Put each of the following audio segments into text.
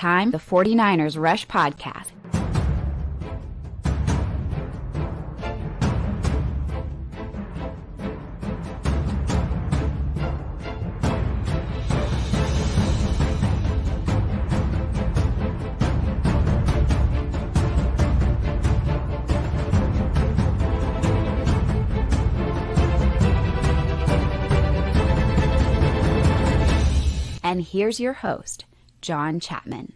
Time, the 49ers Rush Podcast. And here's your host, John Chapman.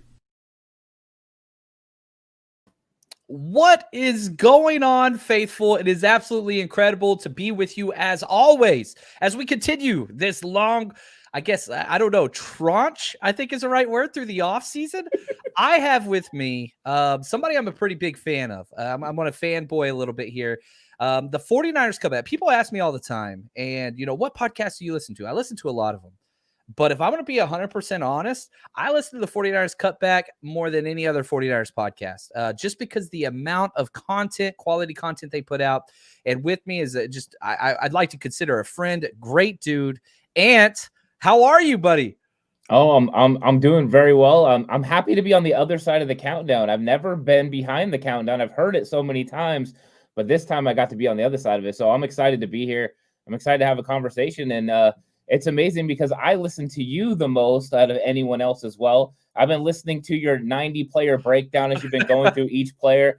What is going on, faithful? It is absolutely incredible to be with you as always as we continue this long, I guess, I don't know, tranche, I think is the right word, through the off season. I have with me somebody I'm a pretty big fan of. I'm going to fanboy a little bit here. The 49ers Cutback. People ask me all the time, and, what podcast do you listen to? I listen to a lot of them. But if I'm going to be 100% honest, I listen to the 49ers Cutback more than any other 49ers podcast, just because the amount of content, quality content they put out. And with me is I'd like to consider a friend, great dude. Ant, how are you, buddy? Oh, I'm doing very well. I'm happy to be on the other side of the countdown. I've never been behind the countdown. I've heard it so many times, but this time I got to be on the other side of it. So I'm excited to be here. I'm excited to have a conversation, and it's amazing because I listen to you the most out of anyone else as well. I've been listening to your 90-player breakdown as you've been going through each player.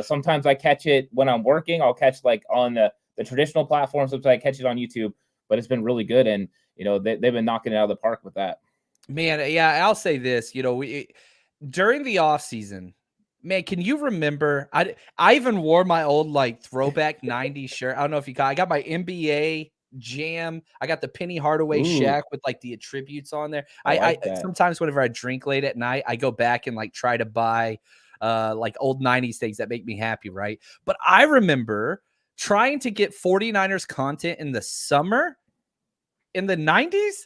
Sometimes I catch it when I'm working. I'll catch like on the traditional platforms. Sometimes I catch it on YouTube, but it's been really good. And, they've been knocking it out of the park with that. Man, yeah, I'll say this, during the off season, man, can you remember? I even wore my old like throwback 90s shirt. I don't know if I got my NBA Jam. I got the Penny Hardaway Shaq with like the attributes on there. I sometimes whenever I drink late at night, I go back and like try to buy like old 90s things that make me happy, right? But I remember trying to get 49ers content in the summer in the 90s.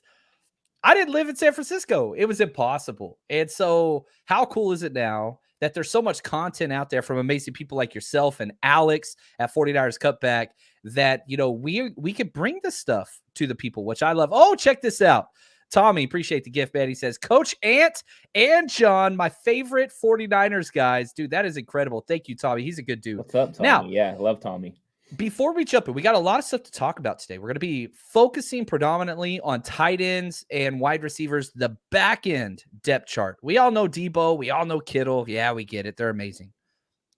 I didn't live in San Francisco. It was impossible. And so how cool is it now that there's so much content out there from amazing people like yourself and Alex at 49ers Cutback that, we could bring this stuff to the people, which I love. Oh, check this out. Tommy, appreciate the gift, man. He says, Coach Ant and John, my favorite 49ers guys. Dude, that is incredible. Thank you, Tommy. He's a good dude. What's up, Tommy? Now, yeah, I love Tommy. Before we jump in, we got a lot of stuff to talk about today. We're going to be focusing predominantly on tight ends and wide receivers, the back end depth chart. We all know Debo. We all know Kittle. Yeah, we get it. They're amazing.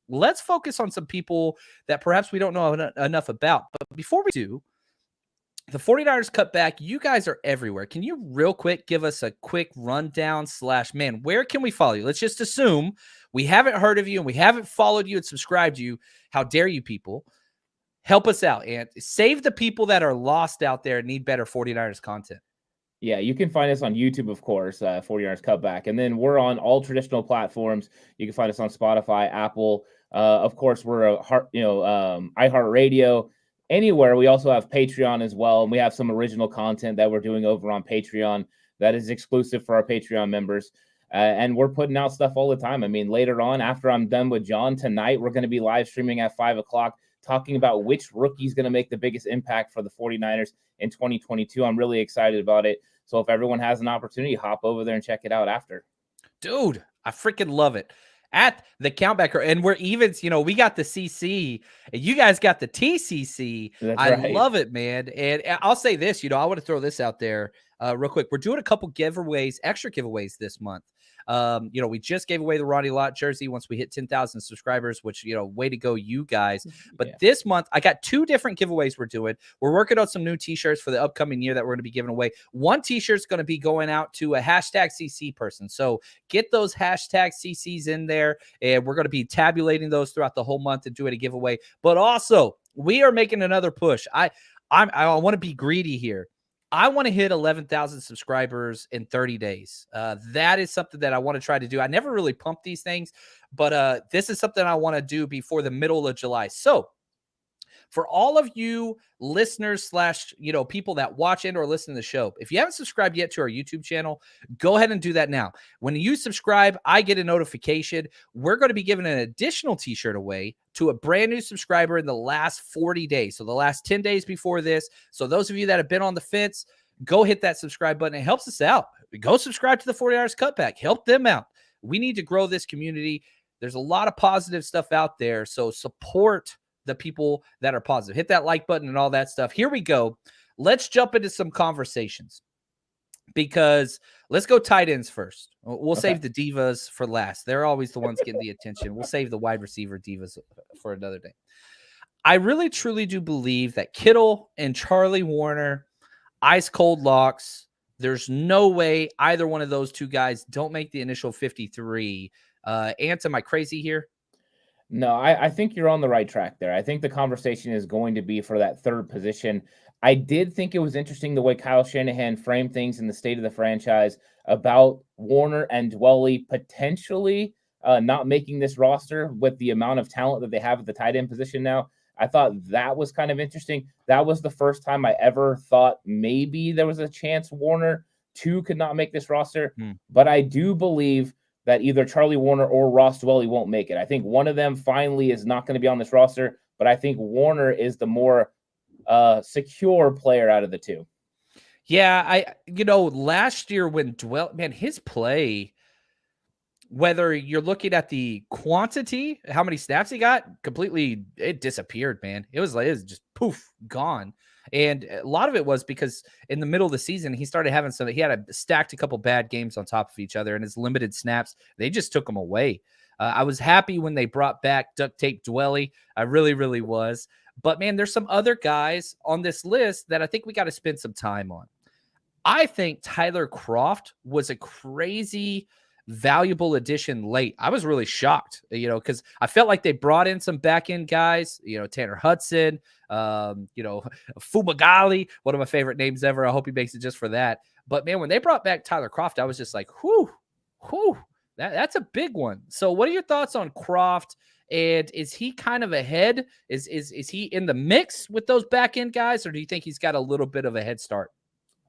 Let's focus on some people that perhaps we don't know enough about. But before we do, the 49ers Cutback, you guys are everywhere. Can you real quick give us a quick rundown / man, where can we follow you? Let's just assume we haven't heard of you and we haven't followed you and subscribed to you. How dare you people? Help us out and save the people that are lost out there and need better 49ers content. Yeah, you can find us on YouTube, of course, 49ers Cutback. And then we're on all traditional platforms. You can find us on Spotify, Apple. Of course, we're iHeartRadio, anywhere. We also have Patreon as well. And we have some original content that we're doing over on Patreon that is exclusive for our Patreon members. And we're putting out stuff all the time. I mean, later on, after I'm done with John tonight, we're going to be live streaming at 5 o'clock. Talking about which rookie is going to make the biggest impact for the 49ers in 2022. I'm really excited about it. So if everyone has an opportunity, hop over there and check it out after. Dude, I freaking love it. At the Countback, and we're even, we got the CC, and you guys got the TCC. That's I right. love it, man. And I'll say this, I want to throw this out there real quick. We're doing a couple giveaways, extra giveaways this month. We just gave away the Ronnie Lott jersey once we hit 10,000 subscribers, which, way to go, you guys. But This month, I got 2 different giveaways we're doing. We're working on some new t-shirts for the upcoming year that we're going to be giving away. One t-shirt is going to be going out to a hashtag CC person. So get those hashtag CCs in there, and we're going to be tabulating those throughout the whole month and doing a giveaway. But also, we are making another push. I want to be greedy here. I want to hit 11,000 subscribers in 30 days. That is something that I want to try to do. I never really pump these things, but this is something I want to do before the middle of July. So for all of you listeners / people that watch and or listen to the show, if you haven't subscribed yet to our YouTube channel, go ahead and do that now. When you subscribe, I get a notification. We're going to be giving an additional t-shirt away to a brand new subscriber in the last 40 days. So the last 10 days before this. So those of you that have been on the fence, go hit that subscribe button. It helps us out. Go subscribe to the 49ers Cutback. Help them out. We need to grow this community. There's a lot of positive stuff out there. So support the people that are positive. Hit that like button and all that stuff. Here we go. Let's jump into some conversations, because let's go tight ends first. We'll save the divas for last. They're always the ones getting the attention. We'll save the wide receiver divas for another day. I really, truly do believe that Kittle and Charlie Warner, ice cold locks. There's no way either one of those two guys don't make the initial 53. Ant, am I crazy here? No, I think you're on the right track there. I think the conversation is going to be for that third position. I did think it was interesting the way Kyle Shanahan framed things in the state of the franchise about Warner and Dwelly potentially not making this roster with the amount of talent that they have at the tight end position now. I thought that was kind of interesting. That was the first time I ever thought maybe there was a chance Warner, too, could not make this roster. But I do believe that either Charlie Warner or Ross Dwelly won't make it. I think one of them finally is not going to be on this roster, but I think Warner is the more secure player out of the two. Yeah, last year when his play, whether you're looking at the quantity, how many snaps he got, completely, it disappeared, man. It was just poof, gone. And a lot of it was because in the middle of the season, he had stacked a couple bad games on top of each other, and his limited snaps, they just took him away. I was happy when they brought back duct tape Dwelly. I really, really was. But man, there's some other guys on this list that I think we got to spend some time on. I think Tyler Kroft was a crazy valuable addition late. I was really shocked, because I felt like they brought in some back end guys, Tanner Hudson, Fumagalli, one of my favorite names ever. I hope he makes it just for that. But man, when they brought back Tyler Kroft, I was just like, whew, that's a big one. So what are your thoughts on Kroft? And is he kind of ahead? Is he in the mix with those back end guys, or do you think he's got a little bit of a head start?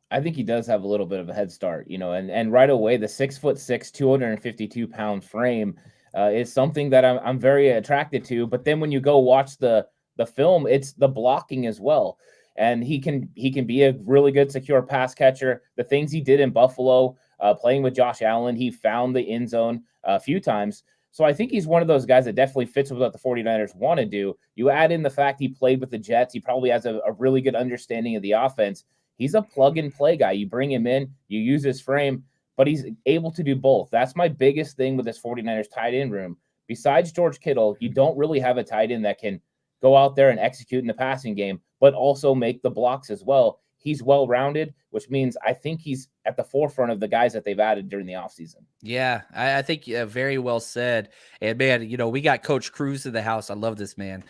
I think he does have a little bit of a head start, and right away, the 6'6", 252-pound frame is something that I'm very attracted to. But then when you go watch the film, it's the blocking as well. And he can be a really good secure pass catcher. The things he did in Buffalo, playing with Josh Allen, he found the end zone a few times. So I think he's one of those guys that definitely fits with what the 49ers want to do. You add in the fact he played with the Jets. He probably has a really good understanding of the offense. He's a plug-and-play guy. You bring him in, you use his frame, but he's able to do both. That's my biggest thing with this 49ers tight end room. Besides George Kittle, you don't really have a tight end that can go out there and execute in the passing game, but also make the blocks as well. He's well-rounded, which means I think he's at the forefront of the guys that they've added during the offseason. Yeah, I think very well said. And, man, we got Coach Cruz in the house. I love this man.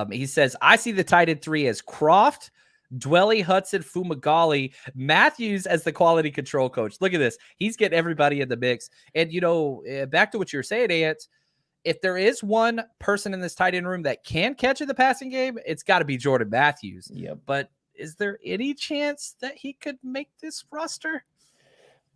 He says, I see the tight end three as Kroft, Dwelly, Hudson, Fumagalli, Matthews as the quality control coach. Look at this. He's getting everybody in the mix. And, back to what you were saying, Ant, if there is one person in this tight end room that can catch in the passing game, it's got to be Jordan Matthews. Yep. But is there any chance that he could make this roster?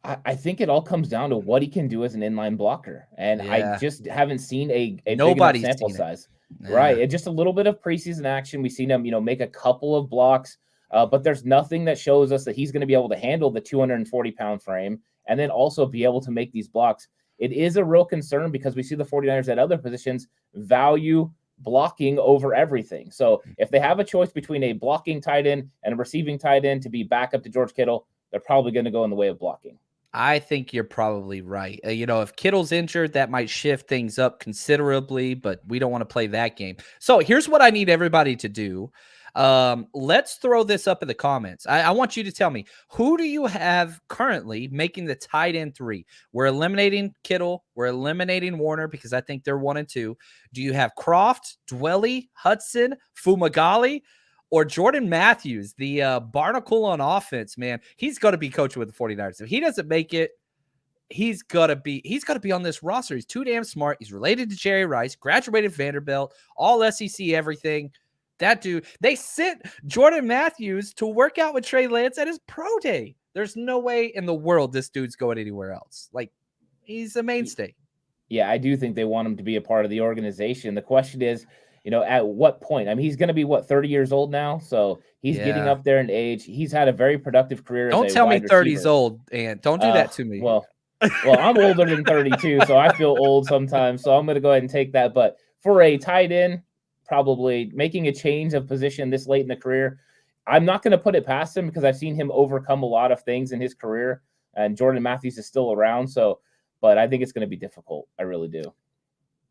I think it all comes down to what he can do as an inline blocker. And I just haven't seen a big enough sample size. Yeah. Right. Just a little bit of preseason action. We've seen him, make a couple of blocks. But there's nothing that shows us that he's going to be able to handle the 240-pound frame and then also be able to make these blocks. It is a real concern because we see the 49ers at other positions value blocking over everything. So if they have a choice between a blocking tight end and a receiving tight end to be backup to George Kittle, they're probably going to go in the way of blocking. I think you're probably right. If Kittle's injured, that might shift things up considerably, but we don't want to play that game. So here's what I need everybody to do. Let's throw this up in the comments. I want you to tell me, who do you have currently making the tight end three? We're eliminating Kittle. We're eliminating Warner because I think they're 1 and 2. Do you have Kroft, Dwelly, Hudson, Fumagalli, or Jordan Matthews, the barnacle on offense? Man, he's going to be coaching with the 49ers. If he doesn't make it, he's got to be on this roster. He's too damn smart. He's related to Jerry Rice, graduated Vanderbilt, all SEC, everything. That dude, they sent Jordan Matthews to work out with Trey Lance at his pro day. There's no way in the world this dude's going anywhere else. Like, he's a mainstay. Yeah, I do think they want him to be a part of the organization. The question is, at what point? I mean, he's going to be, 30 years old now? So he's getting up there in age. He's had a very productive career. Don't tell me 30's old, and don't do that to me. Well, Well, I'm older than 32, so I feel old sometimes. So I'm going to go ahead and take that. But for a tight end, probably making a change of position this late in the career, I'm not going to put it past him because I've seen him overcome a lot of things in his career. And Jordan Matthews is still around. So, but I think it's going to be difficult. I really do.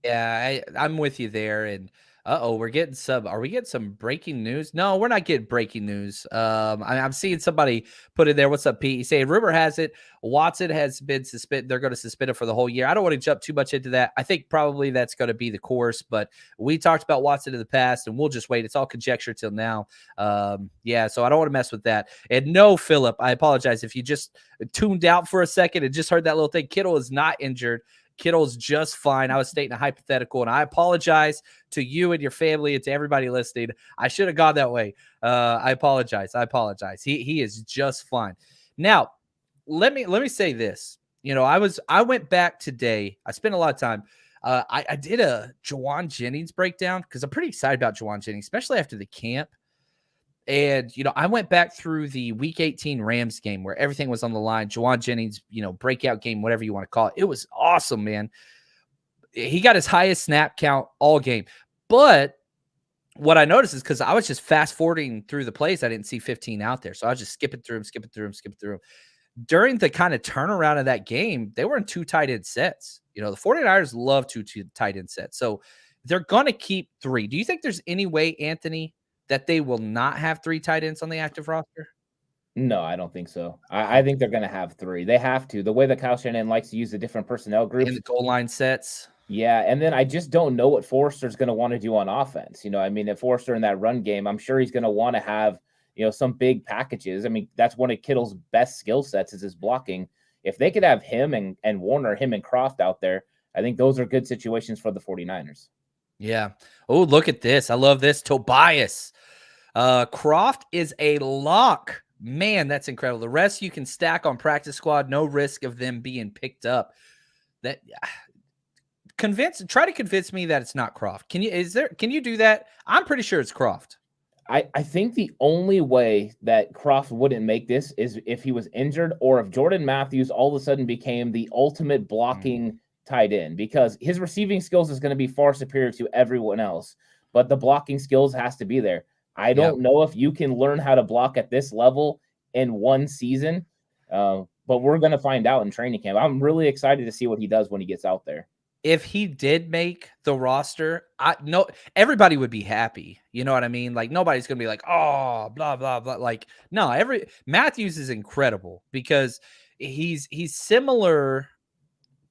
Yeah, I'm with you there. And are we getting some breaking news? No, we're not getting breaking news. I'm seeing somebody put in there. What's up, Pete? He's saying rumor has it Watson has been suspended. They're going to suspend him for the whole year. I don't want to jump too much into that. I think probably that's going to be the course, but we talked about Watson in the past and we'll just wait. It's all conjecture till now. Yeah, so I don't want to mess with that. And no, Philip, I apologize if you just tuned out for a second and just heard that little thing. Kittle is not injured. Kittle's just fine. I was stating a hypothetical, and I apologize to you and your family and to everybody listening. I should have gone that way. I apologize. He is just fine. Now, let me say this. I went back today. I spent a lot of time. I did a Juwan Jennings breakdown because I'm pretty excited about Juwan Jennings, especially after the camp. And, I went back through the week 18 Rams game where everything was on the line. Juwan Jennings, breakout game, whatever you want to call it. It was awesome, man. He got his highest snap count all game. But what I noticed is because I was just fast forwarding through the plays, I didn't see 15 out there. So I was just skipping through them. During the kind of turnaround of that game, they were in 2 tight end sets. The 49ers love two tight end sets. So they're going to keep 3. Do you think there's any way, Anthony, that they will not have 3 tight ends on the active roster? No, I don't think so. I think they're going to have 3. They have to. The way that Kyle Shanahan likes to use the different personnel groups. In the goal line sets. Yeah, and then I just don't know what Forrester's going to want to do on offense. If Forrester in that run game, I'm sure he's going to want to have, some big packages. I mean, that's one of Kittle's best skill sets is his blocking. If they could have him and Warner, him and Croft out there, I think those are good situations for the 49ers. Yeah. Oh, look at this. I love this. Tobias. Croft is a lock. Man, that's incredible. The rest you can stack on practice squad. No risk of them being picked up. Try to convince me that it's not Croft. Can you do that? I'm pretty sure it's Croft. I think the only way that Croft wouldn't make this is if he was injured or if Jordan Matthews all of a sudden became the ultimate blocking tight end, because his receiving skills is going to be far superior to everyone else, but the blocking skills has to be there. I don't know if you can learn how to block at this level in one season, but we're going to find out in training camp. I'm really excited to see what he does when he gets out there. If he did make the roster, everybody would be happy. You know what I mean? Like nobody's going to be like, oh, blah, blah, blah. Like, no, Matthews is incredible because he's similar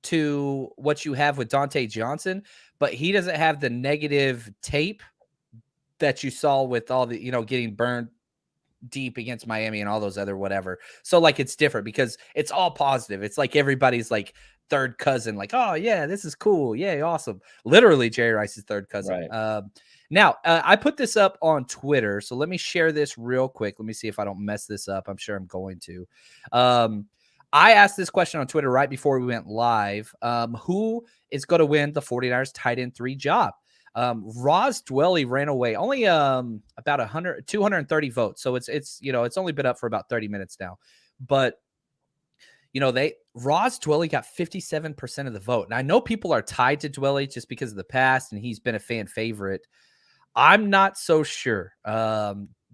to what you have with Dante Johnson, but he doesn't have the negative tape that you saw with all the, getting burned deep against Miami and all those other whatever. So like, it's different because it's all positive. It's like everybody's like third cousin, like, oh yeah, this is cool. Yay. Awesome. Literally Jerry Rice's third cousin. Right. Now I put this up on Twitter. So let me share this real quick. Let me see if I don't mess this up. I'm sure I'm going to. I asked this question on Twitter right before we went live. Who is going to win the 49ers tight end 3 job? Roz Dwelly ran away, only about 230 votes. So it's only been up for about 30 minutes now. But Roz Dwelly got 57% of the vote. And I know people are tied to Dwelly just because of the past, and he's been a fan favorite. I'm not so sure.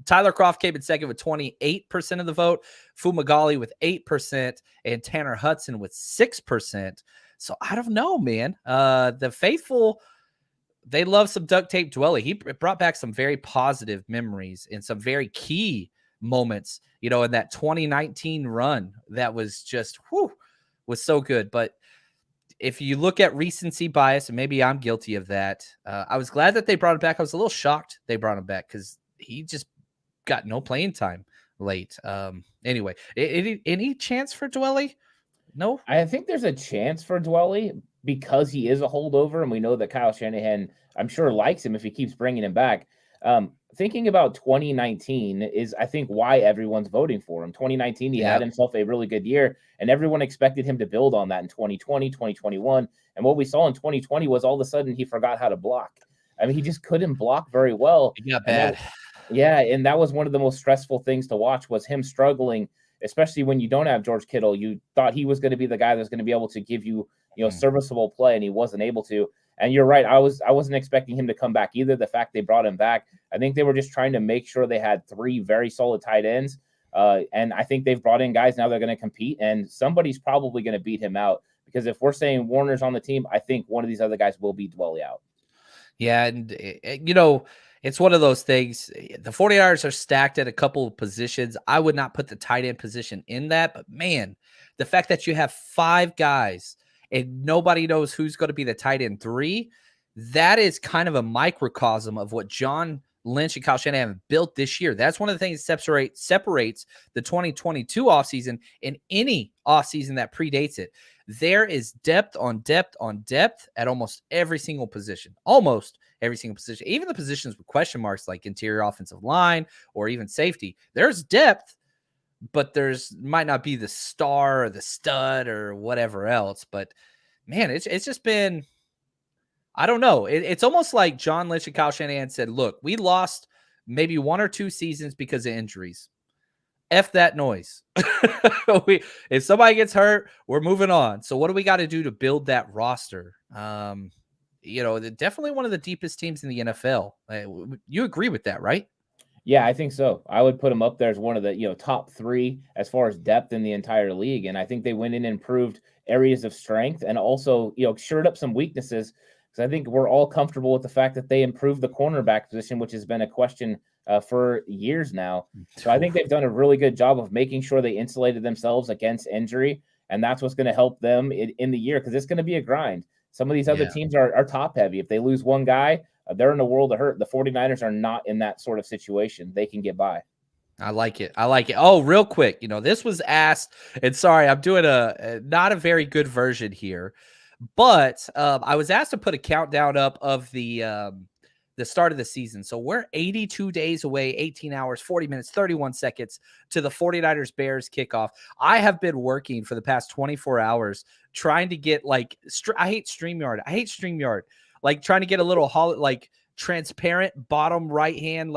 Tyler Croft came in second with 28% of the vote, Fumagalli with 8%, and Tanner Hudson with 6%. So I don't know, man. The faithful, they love some duct tape Dwelly. He brought back some very positive memories and some very key moments, in that 2019 run that was just, was so good. But if you look at recency bias, and maybe I'm guilty of that, I was glad that they brought it back. I was a little shocked they brought him back because he just got no playing time late. Anyway, any chance for Dwelly? No? I think there's a chance for Dwelly because he is a holdover, and we know that Kyle Shanahan, I'm sure, likes him if he keeps bringing him back. Thinking about 2019 is, I think, why everyone's voting for him. 2019, he had himself a really good year, and everyone expected him to build on that in 2020, 2021. And what we saw in 2020 was all of a sudden he forgot how to block. I mean, he just couldn't block very well. He got bad. And that was one of the most stressful things to watch, was him struggling especially when you don't have George Kittle. You thought he was going to be the guy that's going to be able to give you, serviceable play, and he wasn't able to. And you're right. I wasn't expecting him to come back either. The fact they brought him back, I think they were just trying to make sure they had 3 very solid tight ends. And I think they've brought in guys now they're going to compete, and somebody's probably going to beat him out, because if we're saying Warner's on the team, I think one of these other guys will beat Dwelly out. Yeah, and it's one of those things. The 49ers are stacked at a couple of positions. I would not put the tight end position in that, but man, the fact that you have 5 guys and nobody knows who's going to be the tight end 3, that is kind of a microcosm of what John Lynch and Kyle Shanahan have built this year. That's one of the things that separates the 2022 offseason and any offseason that predates it. There is depth on depth on depth at almost every single position. Almost every single position. Even the positions with question marks like interior offensive line or even safety. There's depth, but might not be the star or the stud or whatever else. But man, it's just been, I don't know. It's almost like John Lynch and Kyle Shanahan said, look, we lost maybe 1 or 2 seasons because of injuries. F that noise. If somebody gets hurt, we're moving on. So what do we got to do to build that roster? Definitely one of the deepest teams in the NFL. You agree with that, right? Yeah, I think so. I would put them up there as one of the top 3 as far as depth in the entire league. And I think they went in and improved areas of strength and also shored up some weaknesses. Because I think we're all comfortable with the fact that they improved the cornerback position, which has been a question for years now. So I think they've done a really good job of making sure they insulated themselves against injury, and that's what's going to help them in the year, because it's going to be a grind. Some of these other teams are top heavy. If they lose one guy, they're in a world of hurt. The 49ers are not in that sort of situation. They can get by. I like it. Oh, real quick, this was asked, and sorry, I'm doing a not a very good version here, but I was asked to put a countdown up of the start of the season. So we're 82 days away, 18 hours, 40 minutes, 31 seconds to the 49ers Bears kickoff. I have been working for the past 24 hours trying to get I hate StreamYard. Like trying to get a little transparent bottom right hand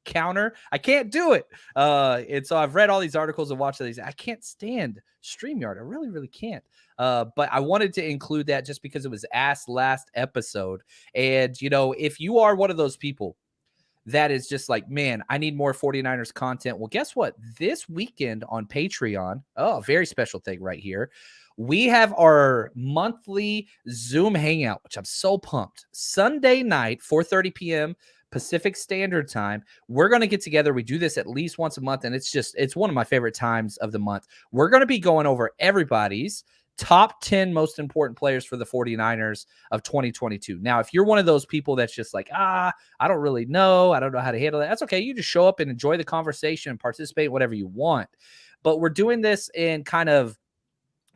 counter. I can't do it. And so I've read all these articles and watched these. I can't stand StreamYard. I really, really can't. But I wanted to include that just because it was asked last episode. And, if you are one of those people that is just like, man, I need more 49ers content. Well, guess what? This weekend on Patreon, very special thing right here. We have our monthly Zoom hangout, which I'm so pumped. Sunday night, 4:30 p.m. Pacific Standard Time. We're going to get together. We do this at least once a month, and it's one of my favorite times of the month. We're going to be going over everybody's top 10 most important players for the 49ers of 2022. Now, if you're one of those people that's just like, I don't really know, I don't know how to handle that, that's okay. You just show up and enjoy the conversation and participate whatever you want. But we're doing this in kind of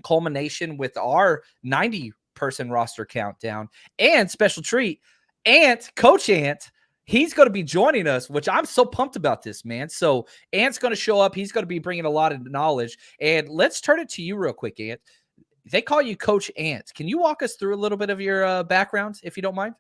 culmination with our 90-person roster countdown and special treat. Coach Ant, he's going to be joining us, which I'm so pumped about this, man. So Ant's going to show up. He's going to be bringing a lot of knowledge. And let's turn it to you real quick, Ant. They call you Coach Ant. Can you walk us through a little bit of your background, if you don't mind?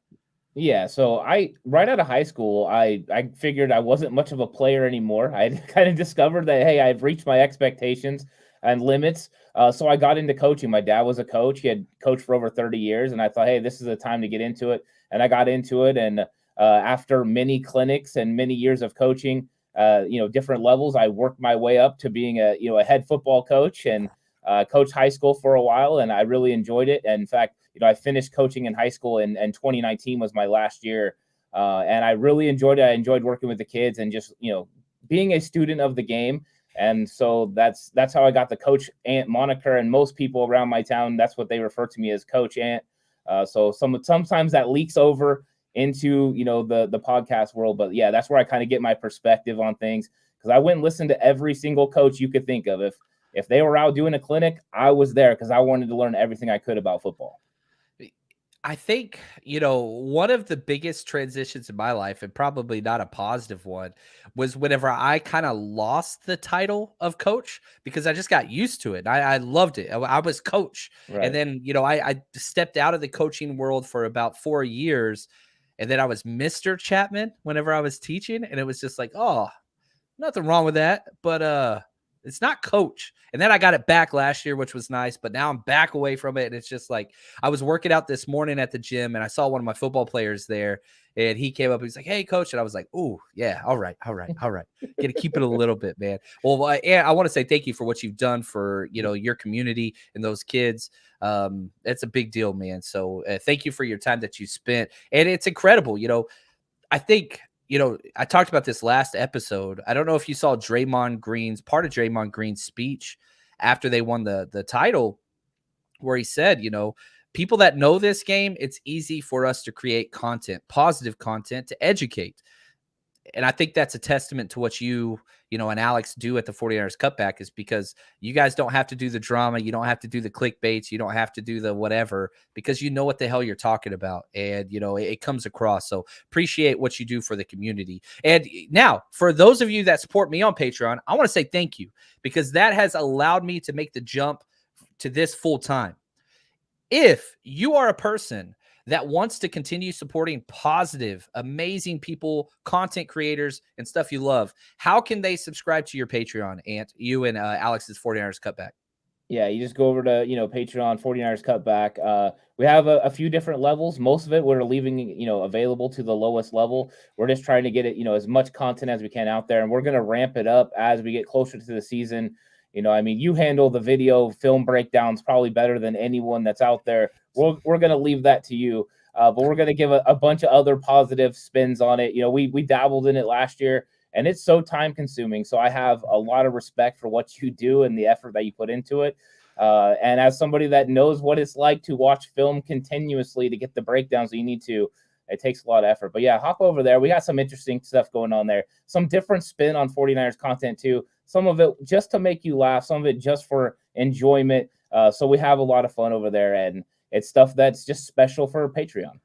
Yeah, so right out of high school, I figured I wasn't much of a player anymore. I kind of discovered that, hey, I've reached my expectations and limits. So I got into coaching. My dad was a coach. He had coached for over 30 years. And I thought, hey, this is the time to get into it. And I got into it. And after many clinics and many years of coaching, different levels, I worked my way up to being a head football coach and coached high school for a while. And I really enjoyed it. And in fact, I finished coaching in high school and 2019 was my last year. And I really enjoyed it. I enjoyed working with the kids and just, being a student of the game. And so that's how I got the Coach Ant moniker. And most people around my town, that's what they refer to me as, Coach Ant. So sometimes that leaks over into, the podcast world. But yeah, that's where I kind of get my perspective on things, because I went and listened to every single coach you could think of. If they were out doing a clinic, I was there because I wanted to learn everything I could about football. I think, one of the biggest transitions in my life, and probably not a positive one, was whenever I kind of lost the title of coach, because I just got used to it. I loved it. I was coach. Right. And then, I stepped out of the coaching world for about 4 years. And then I was Mr. Chapman whenever I was teaching. And it was just like, oh, nothing wrong with that. But It's not coach. And then I got it back last year, which was nice, but now I'm back away from it. And it's just like, I was working out this morning at the gym and I saw one of my football players there and he came up, he's like, hey coach. And I was like, ooh, yeah. All right. Got to keep it a little bit, man. Well, I want to say thank you for what you've done for, your community and those kids. It's a big deal, man. So thank you for your time that you spent. And it's incredible. I think, I talked about this last episode. I don't know if you saw part of Draymond Green's speech after they won the title, where he said, people that know this game, it's easy for us to create content, positive content to educate. And I think that's a testament to what you and Alex do at the 49ers Cutback, is because you guys don't have to do the drama. You don't have to do the clickbaits. You don't have to do the whatever, because you know what the hell you're talking about. And, it comes across. So appreciate what you do for the community. And now for those of you that support me on Patreon, I want to say thank you, because that has allowed me to make the jump to this full time. If you are a person that wants to continue supporting positive, amazing people, content creators, and stuff you love, how can they subscribe to your Patreon, Ant, you and Alex's 49ers Cutback? Yeah, you just go over to, Patreon, 49ers Cutback. We have a few different levels. Most of it we're leaving, available to the lowest level. We're just trying to get it, as much content as we can out there. And we're going to ramp it up as we get closer to the season. You handle the video film breakdowns probably better than anyone that's out there. We're going to leave that to you. But we're going to give a bunch of other positive spins on it. We dabbled in it last year, and it's so time consuming. So I have a lot of respect for what you do and the effort that you put into it. And as somebody that knows what it's like to watch film continuously to get the breakdowns that you need to, it takes a lot of effort. But yeah, hop over there. We got some interesting stuff going on there. Some different spin on 49ers content too. Some of it just to make you laugh, some of it just for enjoyment. So we have a lot of fun over there, and it's stuff that's just special for Patreon.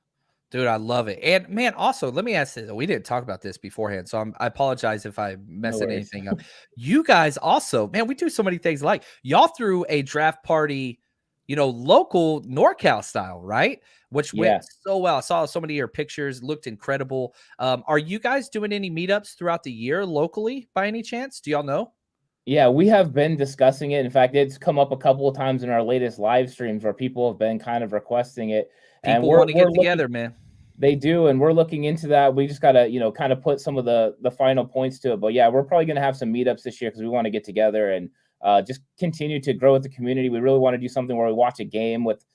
Dude, I love it. And man, also, let me ask this. We didn't talk about this beforehand, so I apologize if I messed anything up. You guys also, man, we do so many things. Like y'all threw a draft party, local NorCal style, right? Which went so well. I saw so many of your pictures, looked incredible. Are you guys doing any meetups throughout the year locally by any chance? Do y'all know? Yeah, we have been discussing it. In fact, it's come up a couple of times in our latest live streams where people have been kind of requesting it. People want to get together, man. They do, and we're looking into that. We just got to, kind of put some of the final points to it. But yeah, we're probably going to have some meetups this year because we want to get together and just continue to grow with the community. We really want to do something where we watch a game with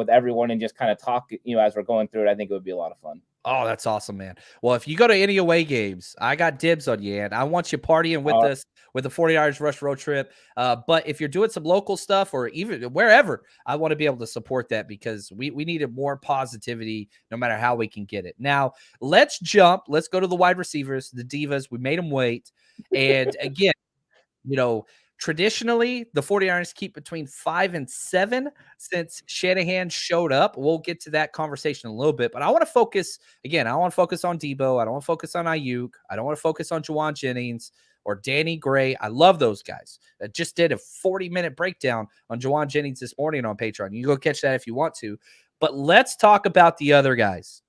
everyone and just kind of talk, as we're going through it. I think it would be a lot of fun. Oh, that's awesome, man. Well, if you go to any away games, I got dibs on you, and I want you partying with us with the 49ers Rush Road Trip. But if you're doing some local stuff or even wherever, I want to be able to support that because we needed more positivity no matter how we can get it. Now, let's jump. Let's go to the wide receivers, the divas. We made them wait. And again, traditionally, the 49ers keep between 5 and 7 since Shanahan showed up. We'll get to that conversation in a little bit, but I want to focus on Debo. I don't want to focus on Ayuk. I don't want to focus on Juwan Jennings or Danny Gray. I love those guys. I just did a 40-minute breakdown on Juwan Jennings this morning on Patreon. You can go catch that if you want to, but let's talk about the other guys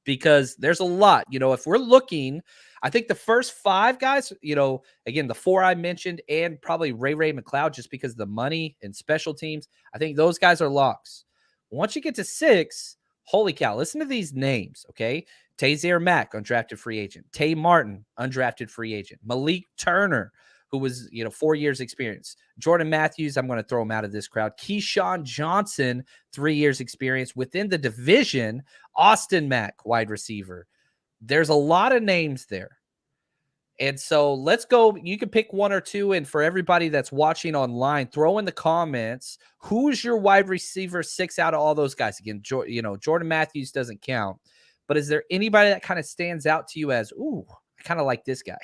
because there's a lot. If we're looking, I think the first 5 guys, again, the 4 I mentioned and probably Ray McLeod just because of the money and special teams, I think those guys are locks. Once you get to 6, holy cow, listen to these names, okay? Tazier Mack, undrafted free agent. Tay Martin, undrafted free agent. Malik Turner, who was, 4 years experience. Jordan Matthews, I'm going to throw him out of this crowd. Keyshawn Johnson, 3 years experience within the division. Austin Mack, wide receiver. There's a lot of names there. And so let's go. You can pick 1 or 2. And for everybody that's watching online, throw in the comments, who's your wide receiver 6 out of all those guys? Again, Jordan Matthews doesn't count. But is there anybody that kind of stands out to you as, ooh, I kind of like this guy?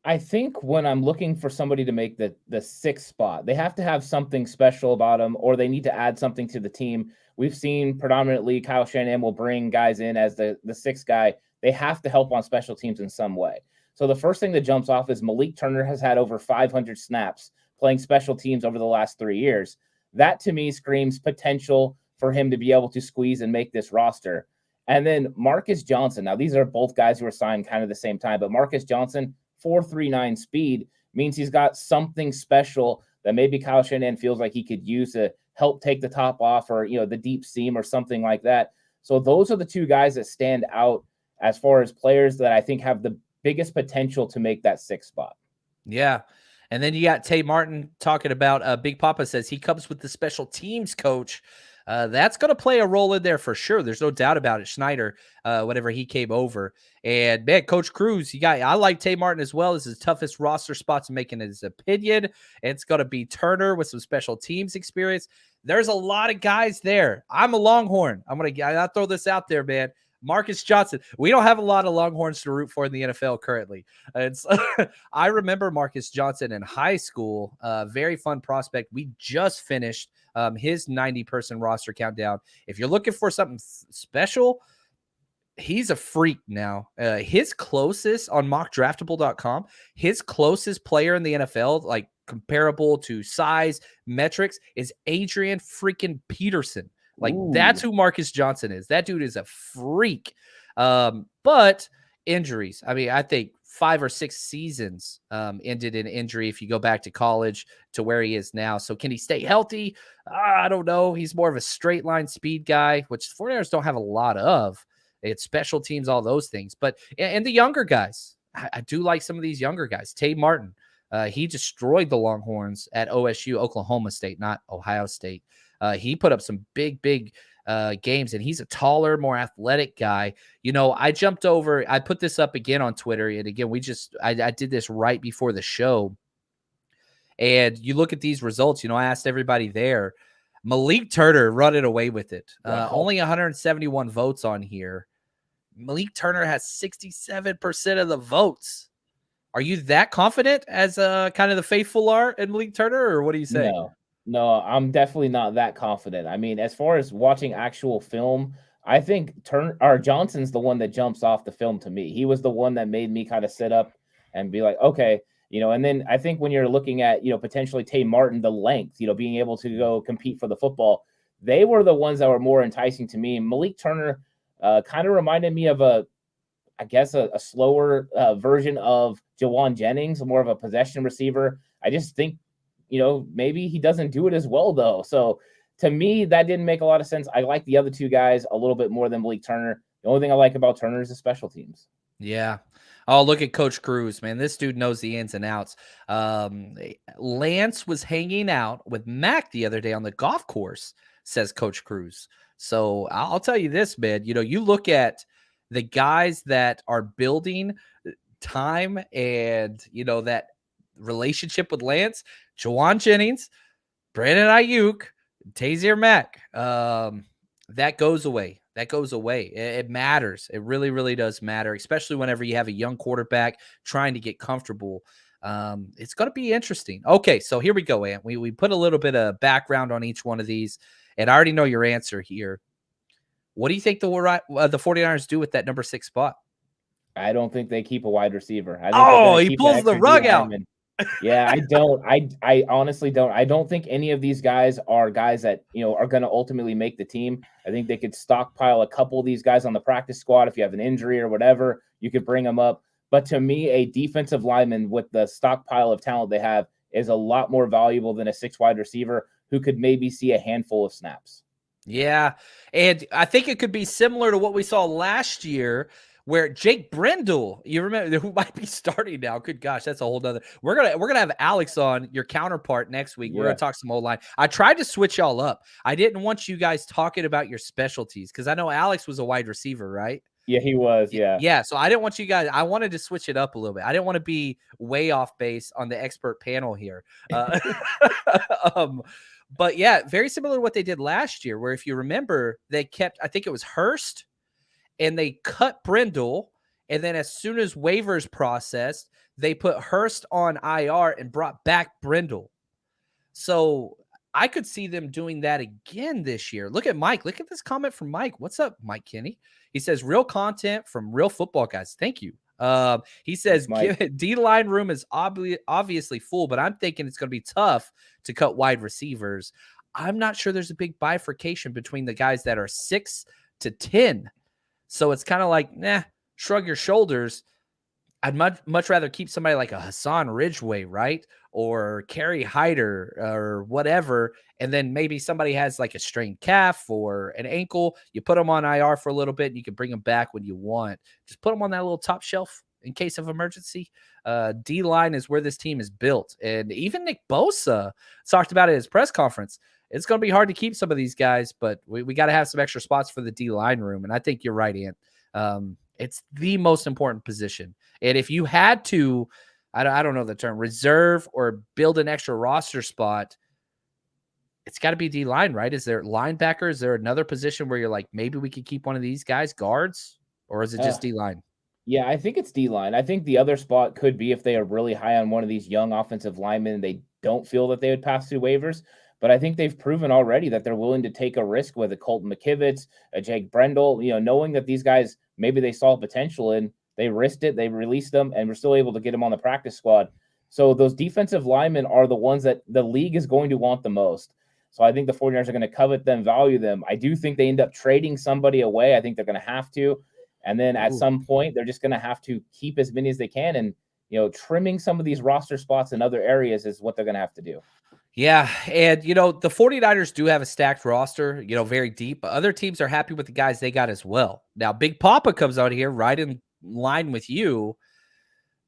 I think when I'm looking for somebody to make the 6th spot, they have to have something special about them or they need to add something to the team. We've seen predominantly Kyle Shanahan will bring guys in as the 6th guy. They have to help on special teams in some way. So the first thing that jumps off is Malik Turner has had over 500 snaps playing special teams over the last 3 years. That to me screams potential for him to be able to squeeze and make this roster. And then Marcus Johnson. Now, these are both guys who are signed kind of the same time, but Marcus Johnson, 4.39 speed, means he's got something special that maybe Kyle Shanahan feels like he could use to help take the top off, or, the deep seam or something like that. So those are the two guys that stand out as far as players that I think have the biggest potential to make that 6th spot. Yeah. And then you got Tay Martin talking about Big Papa says he comes with the special teams coach. That's going to play a role in there for sure. There's no doubt about it. Schneider, whenever he came over. And, man, Coach Cruz, I like Tay Martin as well. This is the toughest roster spot to make in his opinion. It's going to be Turner with some special teams experience. There's a lot of guys there. I'm a Longhorn. I'll throw this out there, man. Marcus Johnson. We don't have a lot of Longhorns to root for in the NFL currently. I remember Marcus Johnson in high school. Very fun prospect. We just finished his 90-person roster countdown. If you're looking for something special, he's a freak now. His closest on mockdraftable.com, his closest player in the NFL, like comparable to size metrics, is Adrian freaking Peterson. That's who Marcus Johnson is. That dude is a freak. But injuries. I think 5 or 6 seasons ended in injury if you go back to college to where he is now. So can he stay healthy? I don't know. He's more of a straight line speed guy, which 49ers don't have a lot of. It's special teams, all those things. But and the younger guys, I do like some of these younger guys. Tay Martin, he destroyed the Longhorns at OSU, Oklahoma State, not Ohio State. He put up some big games, and he's a taller, more athletic guy. I jumped over. I put this up again on Twitter, and again, I did this right before the show. And you look at these results. I asked everybody there. Malik Turner running away with it. Only 171 votes on here. Malik Turner has 67% of the votes. Are you that confident as kind of the faithful are in Malik Turner, or what do you say? No, I'm definitely not that confident. As far as watching actual film, I think Johnson's the one that jumps off the film to me. He was the one that made me kind of sit up and be like, okay, and then I think when you're looking at, potentially Tay Martin, the length, being able to go compete for the football, they were the ones that were more enticing to me. Malik Turner kind of reminded me of a slower version of Jawan Jennings, more of a possession receiver. I just think, maybe he doesn't do it as well, though. So to me, that didn't make a lot of sense. I like the other two guys a little bit more than Malik Turner. The only thing I like about Turner is the special teams. Yeah. Oh, look at Coach Cruz, man. This dude knows the ins and outs. Lance was hanging out with Mac the other day on the golf course, says Coach Cruz. So I'll tell you this, man. You look at the guys that are building time and, that relationship with Lance, Jawan Jennings, Brandon Ayuk, Tazier Mack. That goes away. It matters. It really, really does matter, especially whenever you have a young quarterback trying to get comfortable. It's going to be interesting. Okay, so here we go, Ant. We put a little bit of background on each one of these, and I already know your answer here. What do you think the 49ers do with that number 6 spot? I don't think they keep a wide receiver. He pulls the rug out. Yeah, I don't. I honestly don't. I don't think any of these guys are guys that, are going to ultimately make the team. I think they could stockpile a couple of these guys on the practice squad. If you have an injury or whatever, you could bring them up. But to me, a defensive lineman with the stockpile of talent they have is a lot more valuable than a 6 wide receiver who could maybe see a handful of snaps. Yeah, and I think it could be similar to what we saw last year, where Jake Brendel, you remember, who might be starting now. Good gosh, that's a whole nother. We're gonna have Alex on, your counterpart, next week. We're gonna talk some O-line. I tried to switch y'all up. I didn't want you guys talking about your specialties because I know Alex was a wide receiver, right? Yeah, he was. Yeah. Yeah. So I didn't want you guys. I wanted to switch it up a little bit. I didn't want to be way off base on the expert panel here. But yeah, very similar to what they did last year, where if you remember, they kept, I think it was Hurst, and they cut Brendel. And then as soon as waivers processed, they put Hurst on IR and brought back Brendel. So I could see them doing that again this year. Look at Mike. Look at this comment from Mike. What's up, Mike Kinney? He says, real content from real football guys. Thank you. He says D-line room is obviously full, but I'm thinking it's going to be tough to cut wide receivers. I'm not sure there's a big bifurcation between the guys that are 6 to 10. So it's kind of like, shrug your shoulders. I'd much rather keep somebody like a Hassan Ridgeway, right? Or Kerry Hyder or whatever. And then maybe somebody has like a strained calf or an ankle. You put them on IR for a little bit and you can bring them back when you want. Just put them on that little top shelf in case of emergency. D-line is where this team is built. And even Nick Bosa talked about it at his press conference. It's going to be hard to keep some of these guys, but we got to have some extra spots for the D-line room. And I think you're right, Ant. It's the most important position. And if you had to, I don't know the term, reserve or build an extra roster spot, it's got to be D-line, right? Is there linebacker? Is there another position where you're like, maybe we could keep one of these guys, guards? Or is it just D-line? Yeah, I think it's D-line. I think the other spot could be if they are really high on one of these young offensive linemen and they don't feel that they would pass through waivers. But I think they've proven already that they're willing to take a risk with a Colton McKivitz, a Jake Brendel, knowing that these guys, maybe they saw potential and they risked it, they released them, and we're still able to get them on the practice squad. So those defensive linemen are the ones that the league is going to want the most. So I think the 49ers are going to covet them, value them. I do think they end up trading somebody away. I think they're going to have to. And then at some point, they're just going to have to keep as many as they can. And, trimming some of these roster spots in other areas is what they're going to have to do. Yeah, and, the 49ers do have a stacked roster, very deep. But other teams are happy with the guys they got as well. Now, Big Papa comes out here right in line with you.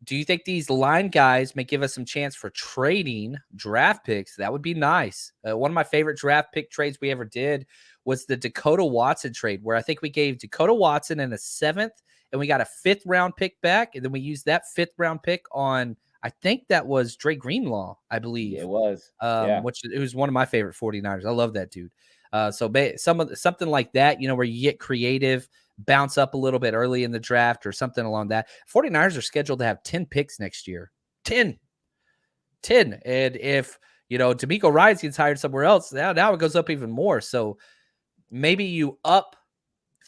Do you think these line guys may give us some chance for trading draft picks? That would be nice. One of my favorite draft pick trades we ever did was the Dakota Watson trade, where I think we gave Dakota Watson in the 7th, and we got a 5th round pick back, and then we used that 5th round pick on, I think that was Dre Greenlaw, I believe. Yeah, it was. Which it was one of my favorite 49ers. I love that dude. So something like that, where you get creative, bounce up a little bit early in the draft or something along that. 49ers are scheduled to have 10 picks next year. 10. And if, D'Amico Ryans gets hired somewhere else, now it goes up even more. So maybe you up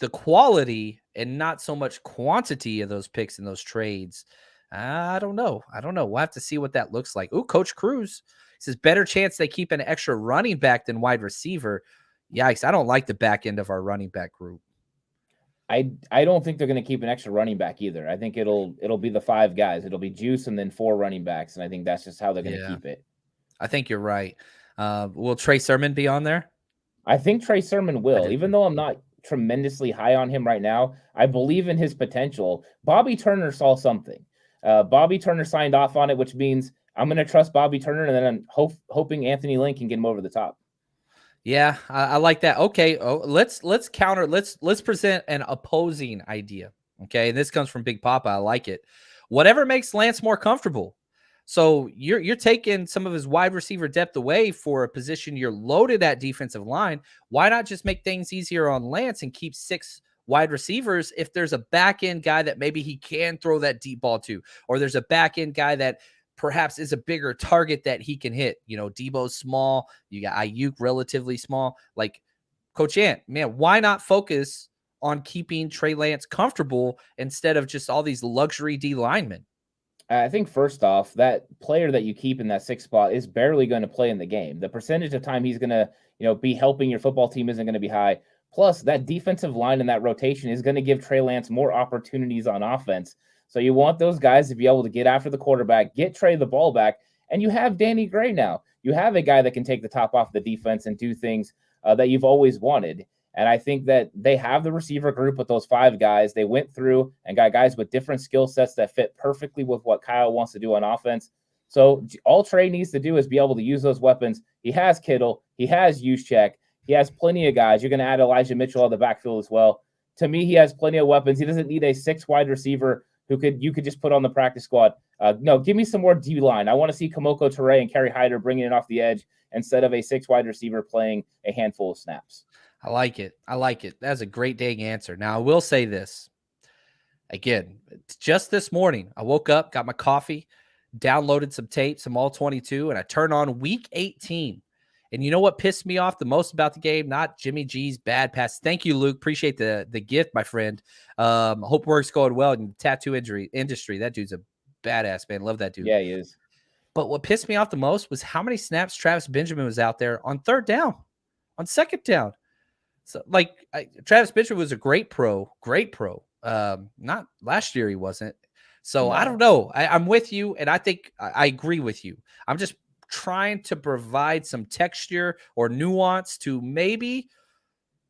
the quality and not so much quantity of those picks in those trades. I don't know. We'll have to see what that looks like. Ooh, Coach Cruz says better chance they keep an extra running back than wide receiver. Yikes. I don't like the back end of our running back group. I don't think they're going to keep an extra running back either. I think it'll be the 5 guys. It'll be Juice and then 4 running backs. And I think that's just how they're going to keep it. I think you're right. Will Trey Sermon be on there? I think Trey Sermon will, even though I'm not tremendously high on him right now. I believe in his potential. Bobby Turner saw something. Bobby Turner signed off on it, which means I'm going to trust Bobby Turner, and then I'm hoping Anthony Lynn can get him over the top. Yeah, I like that. Okay, let's counter. Let's present an opposing idea. Okay, and this comes from Big Papa. I like it. Whatever makes Lance more comfortable. So you're taking some of his wide receiver depth away for a position you're loaded at defensive line. Why not just make things easier on Lance and keep 6 wide receivers if there's a back end guy that maybe he can throw that deep ball to, or there's a back end guy that perhaps is a bigger target that he can hit. Debo's small. You got Ayuk relatively small. Like Coach Ant, man, why not focus on keeping Trey Lance comfortable instead of just all these luxury D linemen? I think first off, that player that you keep in that 6th spot is barely going to play in the game. The percentage of time he's going to, be helping your football team isn't going to be high. Plus, that defensive line and that rotation is going to give Trey Lance more opportunities on offense. So you want those guys to be able to get after the quarterback, get Trey the ball back, and you have Danny Gray now. You have a guy that can take the top off the defense and do things that you've always wanted. And I think that they have the receiver group with those 5 guys. They went through and got guys with different skill sets that fit perfectly with what Kyle wants to do on offense. So all Trey needs to do is be able to use those weapons. He has Kittle. He has Juszczyk. He has plenty of guys. You're going to add Elijah Mitchell on the backfield as well. To me, he has plenty of weapons. He doesn't need a 6 wide receiver who you could just put on the practice squad. No, give me some more D-line. I want to see Kamoko Toure and Kerry Hyder bringing it off the edge instead of a 6 wide receiver playing a handful of snaps. I like it. That's a great dang answer. Now, I will say this. Again, just this morning, I woke up, got my coffee, downloaded some tape, some All-22, and I turned on Week 18. And you know what pissed me off the most about the game? Not Jimmy G's bad pass. Thank you, Luke. Appreciate the gift, my friend. Hope work's going well in the tattoo industry. That dude's a badass, man. Love that dude. Yeah, he is. But what pissed me off the most was how many snaps Travis Benjamin was out there on 3rd down, on 2nd down. So, Travis Benjamin was a great pro. Not last year he wasn't. So I No. don't know. I'm with you, and I think I agree with you. I'm just trying to provide some texture or nuance to maybe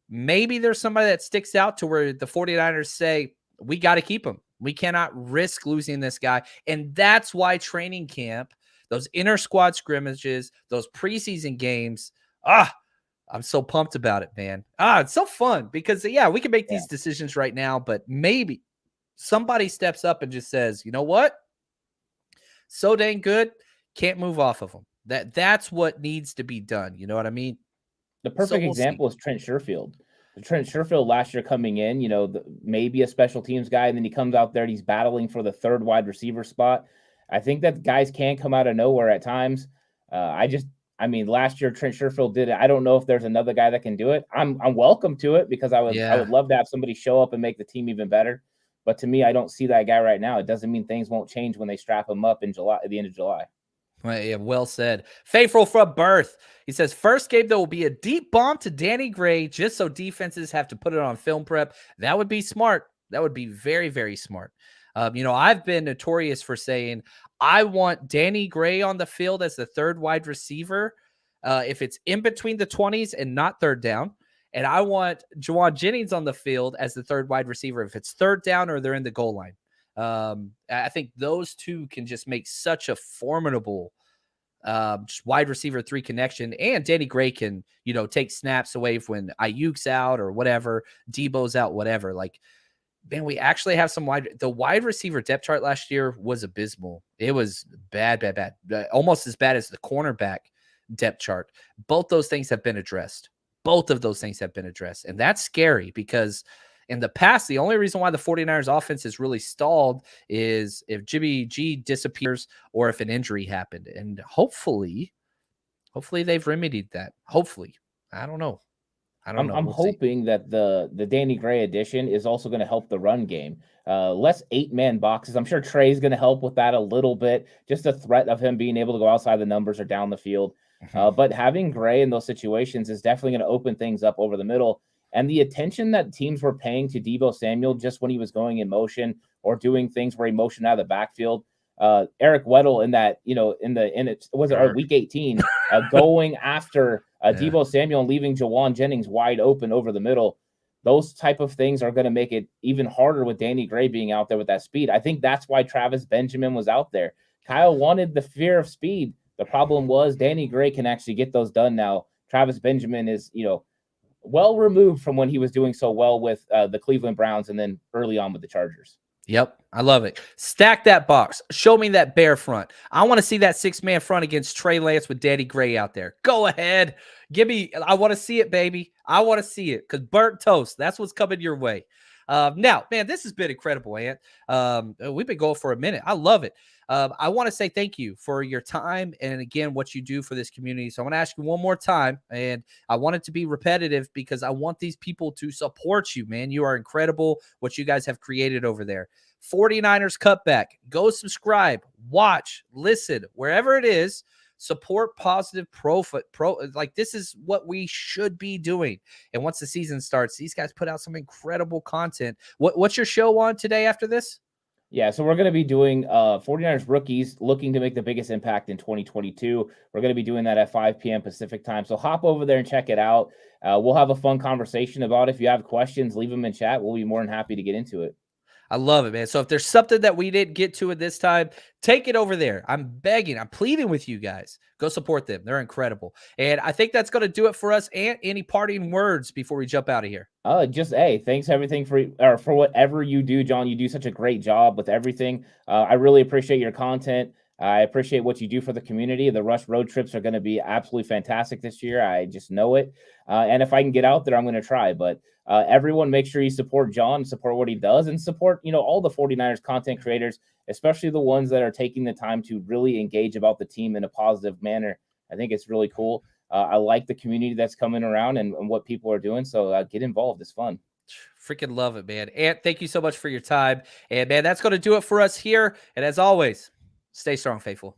there's somebody that sticks out to where the 49ers say, we got to keep him. We cannot risk losing this guy. And that's why training camp, those inter squad scrimmages, those preseason games, I'm so pumped about it, man. It's so fun because, yeah, we can make these decisions right now, but maybe somebody steps up and just says, you know what? So dang good. Can't move off of them. That's what needs to be done. You know what I mean? The perfect we'll example is Trent Sherfield. Trent Sherfield last year coming in, maybe a special teams guy, and then he comes out there and he's battling for the third wide receiver spot. I think that guys can come out of nowhere at times. Last year Trent Sherfield did it. I don't know if there's another guy that can do it. I'm welcome to it because I would love to have somebody show up and make the team even better. But to me, I don't see that guy right now. It doesn't mean things won't change when they strap him up in July, at the end of July. Yeah, well said. Faithful from birth. He says, first game, there will be a deep bomb to Danny Gray just so defenses have to put it on film prep. That would be smart. That would be very, very smart. I've been notorious for saying I want Danny Gray on the field as the third wide receiver if it's in between the 20s and not third down. And I want Juwan Jennings on the field as the third wide receiver if it's third down or they're in the goal line. I think those two can just make such a formidable just wide receiver 3 connection. And Danny Gray can, take snaps away when Ayuk's out or whatever, Debo's out, whatever. Like, man, we actually have the wide receiver depth chart last year was abysmal. It was bad, almost as bad as the cornerback depth chart. Both those things have been addressed. And that's scary because in the past, the only reason why the 49ers offense is really stalled is if Jimmy G disappears or if an injury happened. And hopefully they've remedied that. Hopefully. I don't know. I'm hoping that the Danny Gray addition is also going to help the run game. Less 8-man boxes. I'm sure Trey's going to help with that a little bit. Just the threat of him being able to go outside the numbers or down the field. But having Gray in those situations is definitely going to open things up over the middle. And the attention that teams were paying to Deebo Samuel just when he was going in motion or doing things where he motioned out of the backfield. Eric Weddle in that, week 18, going after Deebo Samuel and leaving Juwan Jennings wide open over the middle. Those type of things are going to make it even harder with Danny Gray being out there with that speed. I think that's why Travis Benjamin was out there. Kyle wanted the fear of speed. The problem was Danny Gray can actually get those done now. Travis Benjamin is, well removed from when he was doing so well with the Cleveland Browns and then early on with the Chargers. Yep, I love it. Stack that box. Show me that bear front. I want to see that 6-man front against Trey Lance with Danny Gray out there. Go ahead. I want to see it, baby. I want to see it because burnt toast, that's what's coming your way. Now, man, this has been incredible, Ant. We've been going for a minute. I love it. I want to say thank you for your time and, again, what you do for this community. So I'm going to ask you one more time, and I want it to be repetitive because I want these people to support you, man. You are incredible what you guys have created over there. 49ers Cutback. Go subscribe, watch, listen, wherever it is. Support positive like this is what we should be doing. And once the season starts, these guys put out some incredible content. What's your show on today after this? Yeah, so we're going to be doing 49ers rookies looking to make the biggest impact in 2022. We're going to be doing that at 5 p.m. Pacific time. So hop over there and check it out. We'll have a fun conversation about it. If you have questions, leave them in chat. We'll be more than happy to get into it. I love it, man. So if there's something that we didn't get to at this time, take it over there. I'm begging, I'm pleading with you guys. Go support them. They're incredible. And I think that's going to do it for us. And any parting words before we jump out of here? Thanks for whatever you do, John. You do such a great job with everything. I really appreciate your content. I appreciate what you do for the community. The Rush road trips are going to be absolutely fantastic this year. I just know it. And if I can get out there, I'm going to try. But everyone, make sure you support John, support what he does, and support, all the 49ers content creators, especially the ones that are taking the time to really engage about the team in a positive manner. I think it's really cool. I like the community that's coming around and what people are doing. So get involved. It's fun. Freaking love it, man. Ant, thank you so much for your time. And, man, that's going to do it for us here. And as always, stay strong, faithful.